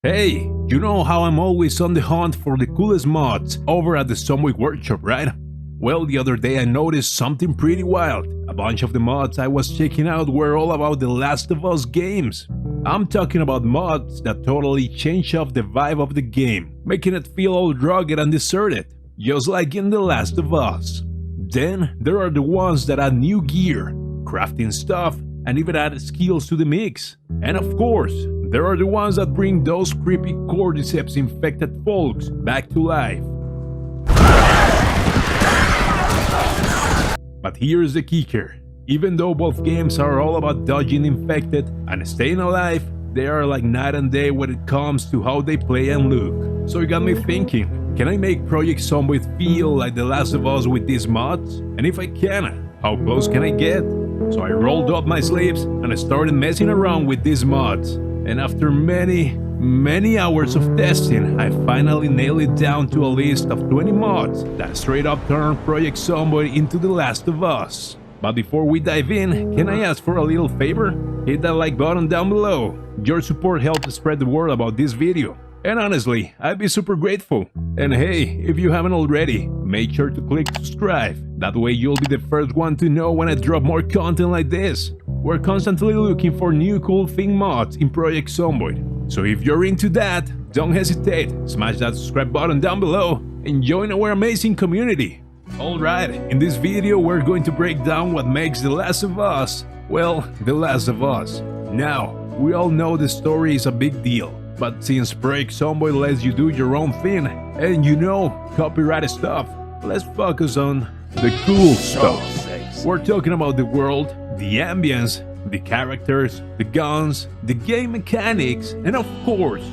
Hey, you know how I'm always on the hunt for the coolest mods over at the Zomboid workshop, right? Well, the other day I noticed something pretty wild. A bunch of the mods I was checking out were all about the Last of Us games. I'm talking about mods that totally change up the vibe of the game, making it feel all rugged and deserted, just like in The Last of Us. Then there are the ones that add new gear, crafting stuff, and even add skills to the mix. And of course, there are the ones that bring those creepy Cordyceps infected folks back to life. But here's the kicker. Even though both games are all about dodging infected and staying alive, they are like night and day when it comes to how they play and look. So it got me thinking, can I make Project Zomboid feel like The Last of Us with these mods? And if I can, how close can I get? So I rolled up my sleeves and I started messing around with these mods. And after many hours of testing, I finally nailed it down to a list of 20 mods that straight up turn Project Zomboid into The Last of Us. But before we dive in, can I ask for a little favor? Hit that like button down below. Your support helps spread the word about this video. And honestly, I'd be super grateful. And hey, if you haven't already, make sure to click subscribe. That way you'll be the first one to know when I drop more content like this. We're constantly looking for new cool thing mods in Project Zomboid. So if you're into that, don't hesitate, smash that subscribe button down below and join our amazing community. Alright, in this video we're going to break down what makes The Last of Us, well, The Last of Us. Now, we all know the story is a big deal, but since Project Zomboid lets you do your own thing, and you know, copyrighted stuff, let's focus on the cool stuff. We're talking about the world, the ambience, the characters, the guns, the game mechanics, and of course,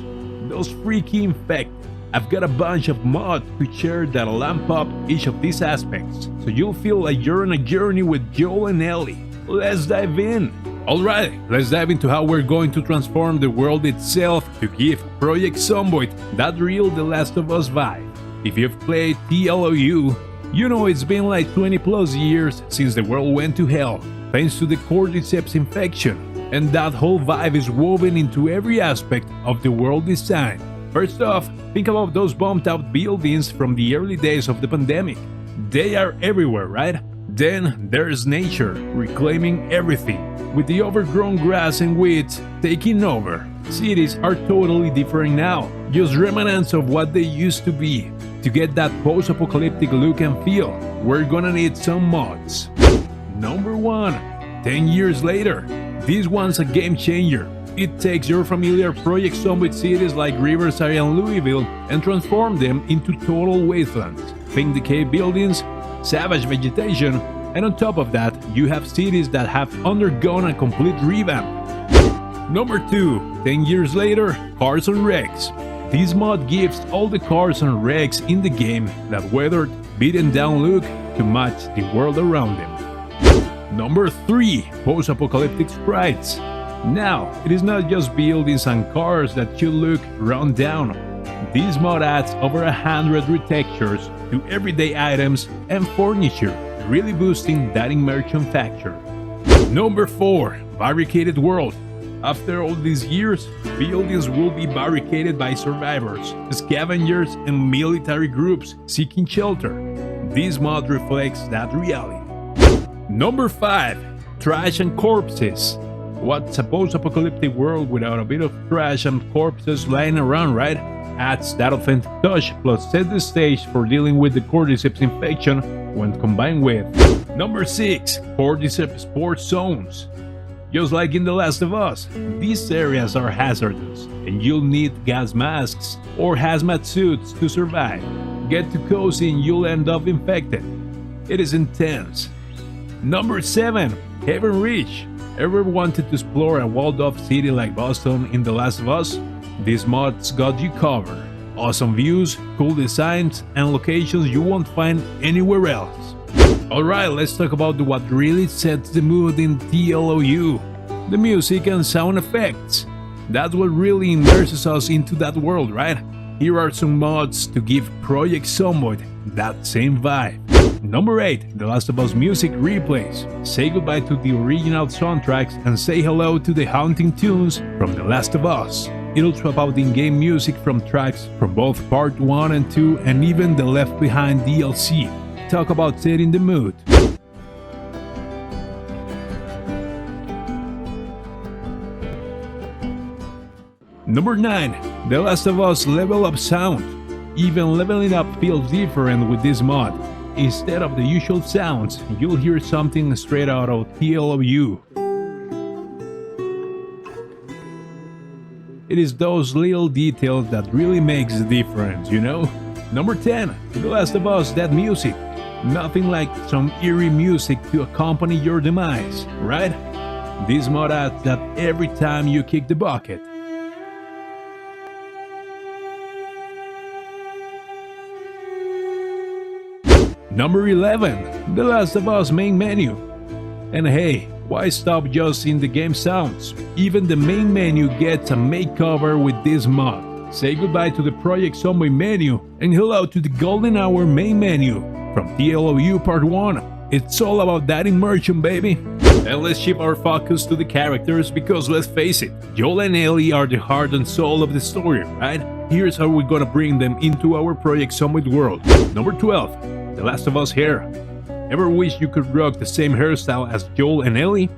those freaky infected. I've got a bunch of mods to share that'll lamp up each of these aspects, so you'll feel like you're on a journey with Joel and Ellie. Let's dive in! Alright, let's dive into how we're going to transform the world itself to give Project Zomboid that real The Last of Us vibe. If you've played TLOU, you know it's been like 20 plus years since the world went to hell, thanks to the Cordyceps infection, and that whole vibe is woven into every aspect of the world design. First off, think about those bombed out buildings from the early days of the pandemic. They are everywhere, right? Then there's nature, reclaiming everything, with the overgrown grass and weeds taking over. Cities are totally different now, just remnants of what they used to be. To get that post-apocalyptic look and feel, we're gonna need some mods. Number 1. 10 years later. This one's a game changer. It takes your familiar Project Zomboid cities like Riverside and Louisville and transforms them into total wastelands. Think decayed buildings, savage vegetation, and on top of that, you have cities that have undergone a complete revamp. Number 2. 10 years later, Cars and Wrecks. This mod gives all the cars and wrecks in the game that weathered, beaten down look to match the world around them. Number 3. Post-apocalyptic sprites. Now, it is not just buildings and cars that should look run down. This mod adds over 100 retextures to everyday items and furniture, really boosting that immersion factor. Number 4. Barricaded World. After all these years, buildings will be barricaded by survivors, scavengers, and military groups seeking shelter. This mod reflects that reality. Number 5. Trash and corpses. What's a post-apocalyptic world without a bit of trash and corpses lying around, right? Adds that authentic touch, plus set the stage for dealing with the Cordyceps infection when combined with. Number 6. Cordyceps Spore zones. Just like in The Last of Us, these areas are hazardous, and you'll need gas masks or hazmat suits to survive. Get too cozy and you'll end up infected. It is intense. Number 7. HavenRidge. Ever wanted to explore a walled-off city like Boston in The Last of Us? This mod's got you covered. Awesome views, cool designs, and locations you won't find anywhere else. Alright, let's talk about what really sets the mood in TLOU. The music and sound effects. That's what really immerses us into that world, right? Here are some mods to give Project Zomboid that same vibe. Number 8. The Last of Us music replays. Say goodbye to the original soundtracks and say hello to the haunting tunes from The Last of Us. It'll swap out in-game music from tracks from both Part 1 and 2 and even the Left Behind DLC. Talk about setting the mood. Number 9. The Last of Us Level Up Sound. Even leveling up feels different with this mod. Instead of the usual sounds, you'll hear something straight out of TLOU. It is those little details that really makes the difference, you know? Number 10. The Last of Us Dead Music. Nothing like some eerie music to accompany your demise, right? This mod adds that every time you kick the bucket. Number 11. The Last of Us main menu. And hey, why stop just in the game sounds? Even the main menu gets a makeover with this mod. Say goodbye to the Project Zomboid menu and hello to the Golden Hour main menu from TLOU Part 1. It's all about that immersion, baby. And let's shift our focus to the characters because let's face it, Joel and Ellie are the heart and soul of the story, right? Here's how we're gonna bring them into our Project Zomboid world. Number 12. The Last of Us hair. Ever wish you could rock the same hairstyle as Joel and Ellie?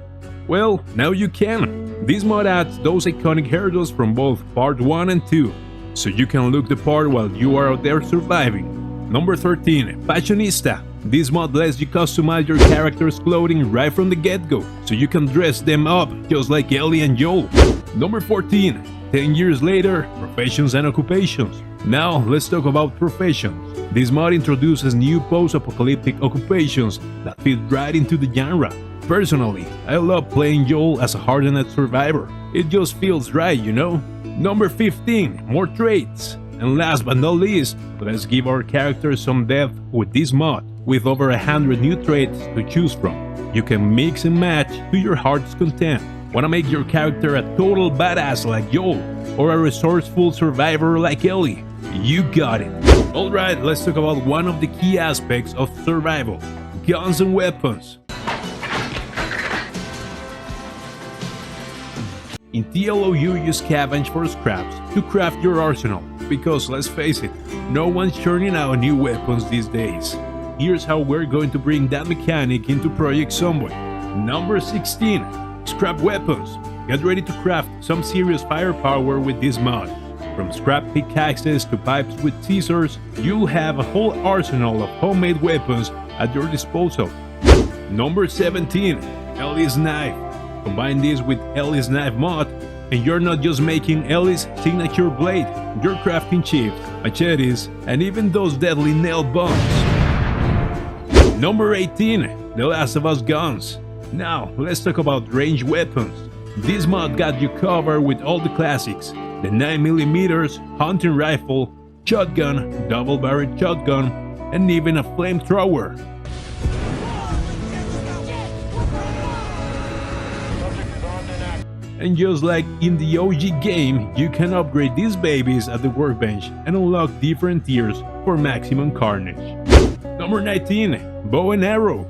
Well, now you can. This mod adds those iconic hairdos from both Part 1 and 2, so you can look the part while you are out there surviving. Number 13. Fashionista. This mod lets you customize your character's clothing right from the get-go, so you can dress them up just like Ellie and Joel. Number 14. 10 years later, professions and occupations. Now let's talk about professions. This mod introduces new post-apocalyptic occupations that fit right into the genre. Personally, I love playing Joel as a hardened survivor. It just feels right, you know? Number 15. More traits. And last but not least, let's give our characters some depth with this mod. With over 100 new traits to choose from, you can mix and match to your heart's content. Wanna make your character a total badass like Joel, or a resourceful survivor like Ellie? You got it! Alright, let's talk about one of the key aspects of survival: guns and weapons. In TLOU, you scavenge for scraps to craft your arsenal, because let's face it, no one's churning out new weapons these days. Here's how we're going to bring that mechanic into Project Zomboid. Number 16. Scrap weapons. Get ready to craft some serious firepower with this mod. From scrap pickaxes to pipes with scissors, you'll have a whole arsenal of homemade weapons at your disposal. Number 17. Ellie's Knife. Combine this with Ellie's Knife mod, and you're not just making Ellie's signature blade, you're crafting chips, machetes, and even those deadly nail bombs. Number 18. The Last of Us guns. Now, let's talk about ranged weapons. This mod got you covered with all the classics: the 9mm hunting rifle, shotgun, double-barreled shotgun, and even a flamethrower. And just like in the OG game, you can upgrade these babies at the workbench and unlock different tiers for maximum carnage. Number 19. Bow and arrow.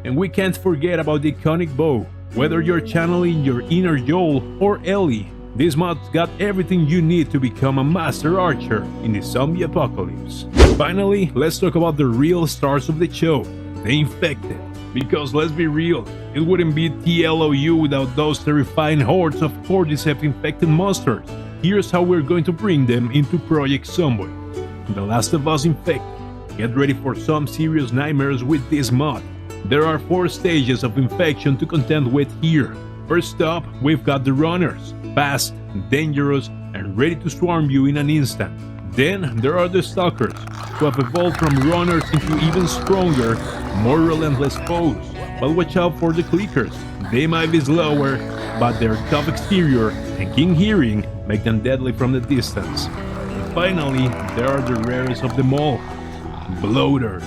And we can't forget about the iconic bow. Whether you're channeling your inner Joel or Ellie, this mod's got everything you need to become a master archer in the zombie apocalypse. Finally, let's talk about the real stars of the show, the infected. Because let's be real, it wouldn't be TLOU without those terrifying hordes of Cordyceps infected monsters. Here's how we're going to bring them into Project Zomboid. The Last of Us Infected. Get ready for some serious nightmares with this mod. There are 4 stages of infection to contend with here. First up, we've got the runners, fast, dangerous, and ready to swarm you in an instant. Then there are the stalkers, who have evolved from runners into even stronger, more relentless foes. But watch out for the clickers. They might be slower, but their tough exterior and keen hearing make them deadly from the distance. And finally, there are the rarest of them all, bloaters.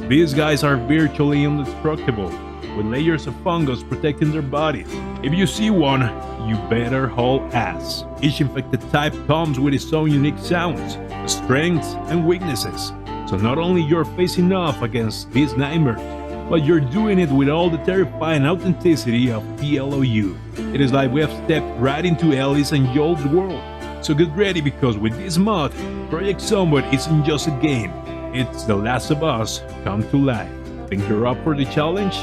These guys are virtually indestructible, with layers of fungus protecting their bodies. If you see one, you better haul ass. Each infected type comes with its own unique sounds, strengths, and weaknesses. So not only you're facing off against these nightmares, but you're doing it with all the terrifying authenticity of PLOU. It is like we have stepped right into Ellies and Joel's world. So get ready, because with this mod, Project Zomboid isn't just a game, it's The Last of Us come to life. Think you're up for the challenge?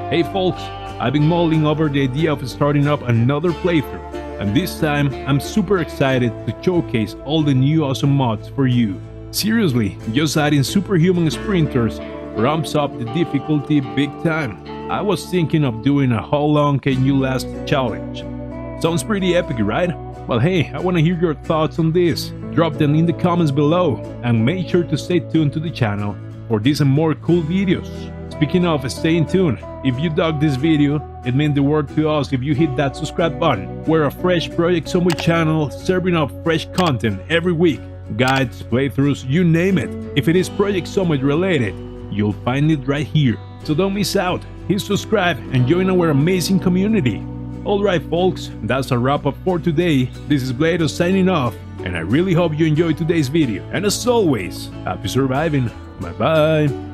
Hey folks, I've been mulling over the idea of starting up another playthrough, and this time I'm super excited to showcase all the new awesome mods for you. Seriously, just adding superhuman sprinters ramps up the difficulty big time. I was thinking of doing a how long can you last challenge. Sounds pretty epic, right? Well hey, I want to hear your thoughts on this. Drop them in the comments below, and make sure to stay tuned to the channel for these and more cool videos. Speaking of staying tuned, if you dug this video, it means the world to us if you hit that subscribe button. We're a fresh Project Zomboid channel serving up fresh content every week. Guides, playthroughs, you name it. If it is Project Zomboid related, you'll find it right here. So don't miss out, hit subscribe and join our amazing community. Alright folks, that's a wrap up for today. This is Bladiuss signing off, and I really hope you enjoyed today's video. And as always, happy surviving. Bye bye.